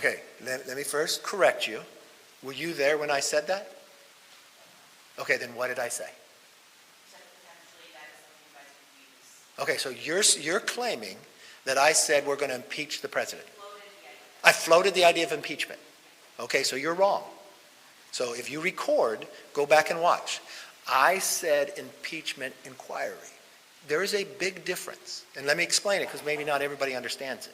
Okay, let me first correct you. Were you there when I said that? Okay, then what did I say? Okay, so you're claiming that I said we're going to impeach the president. I floated the idea of impeachment. Okay, so you're wrong. So if you record, go back and watch. I said impeachment inquiry. There is a big difference. And let me explain it because maybe not everybody understands it.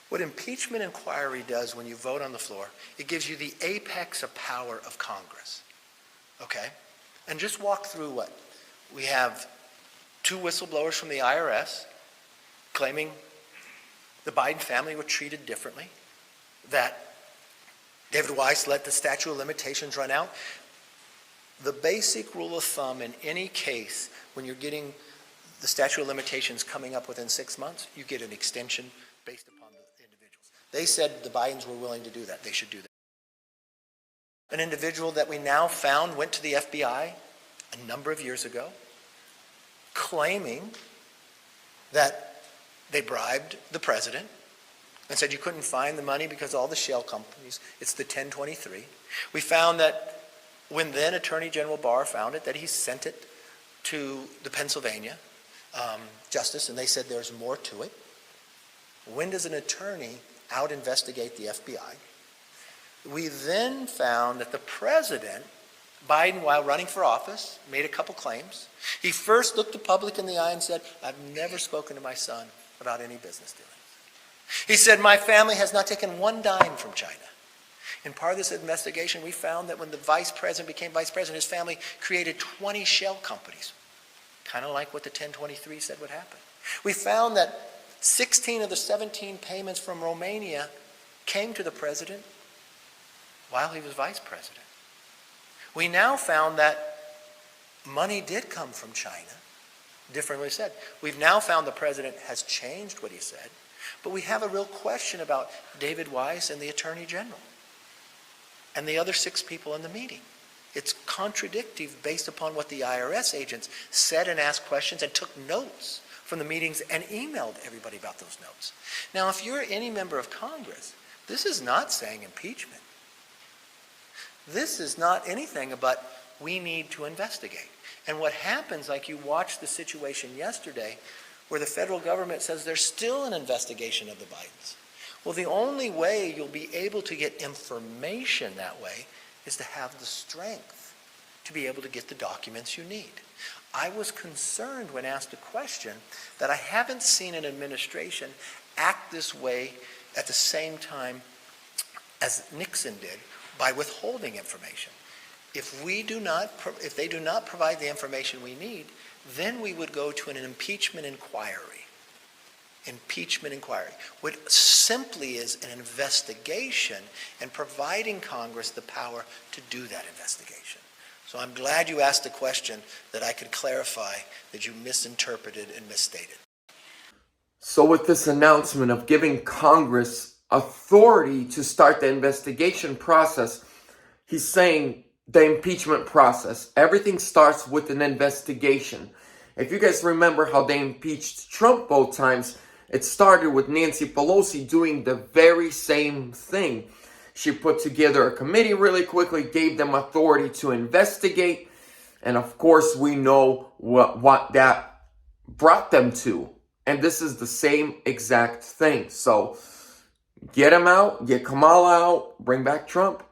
What impeachment inquiry does when you vote on the floor, it gives you the apex of power of Congress. Okay? And just walk through what? We have 2 whistleblowers from the IRS claiming the Biden family were treated differently, that David Weiss let the statute of limitations run out. The basic rule of thumb in any case, when you're getting the statute of limitations coming up within 6 months, you get an extension based upon the individuals. They said the Bidens were willing to do that. They should do that. An individual that we now found went to the FBI a number of years ago, claiming that they bribed the president and said you couldn't find the money because all the shell companies, it's the 1023. We found that when then Attorney General Barr found it, that he sent it to the Pennsylvania Justice, and they said there's more to it. When does an attorney out-investigate the FBI? We then found that the president, Biden, while running for office, made a couple claims. He first looked the public in the eye and said, I've never spoken to my son about any business dealings. He said, my family has not taken one dime from China. In part of this investigation, we found that when the vice president became vice president, his family created 20 shell companies, kind of like what the 1023 said would happen. We found that 16 of the 17 payments from Romania came to the president while he was vice president. We now found that money did come from China, differently said. We've now found the president has changed what he said, but we have a real question about David Weiss and the Attorney General and the other 6 people in the meeting. It's contradictory based upon what the IRS agents said and asked questions and took notes from the meetings and emailed everybody about those notes. Now, if you're any member of Congress, this is not saying impeachment. This is not anything but we need to investigate. And what happens, like you watched the situation yesterday, where the federal government says there's still an investigation of the Bidens. Well, the only way you'll be able to get information that way is to have the strength to be able to get the documents you need. I was concerned when asked a question that I haven't seen an administration act this way at the same time as Nixon did by withholding information. If they do not provide the information we need, then we would go to an impeachment inquiry. Impeachment inquiry, which simply is an investigation and providing Congress the power to do that investigation. So I'm glad you asked a question that I could clarify that you misinterpreted and misstated. So with this announcement of giving Congress authority to start the investigation process, he's saying the impeachment process, everything starts with an investigation. If you guys remember how they impeached Trump both times, it started with Nancy Pelosi doing the very same thing. She put together a committee really quickly, gave them authority to investigate, and of course we know what that brought them to. And this is the same exact thing. So get him out, get Kamala out, bring back Trump.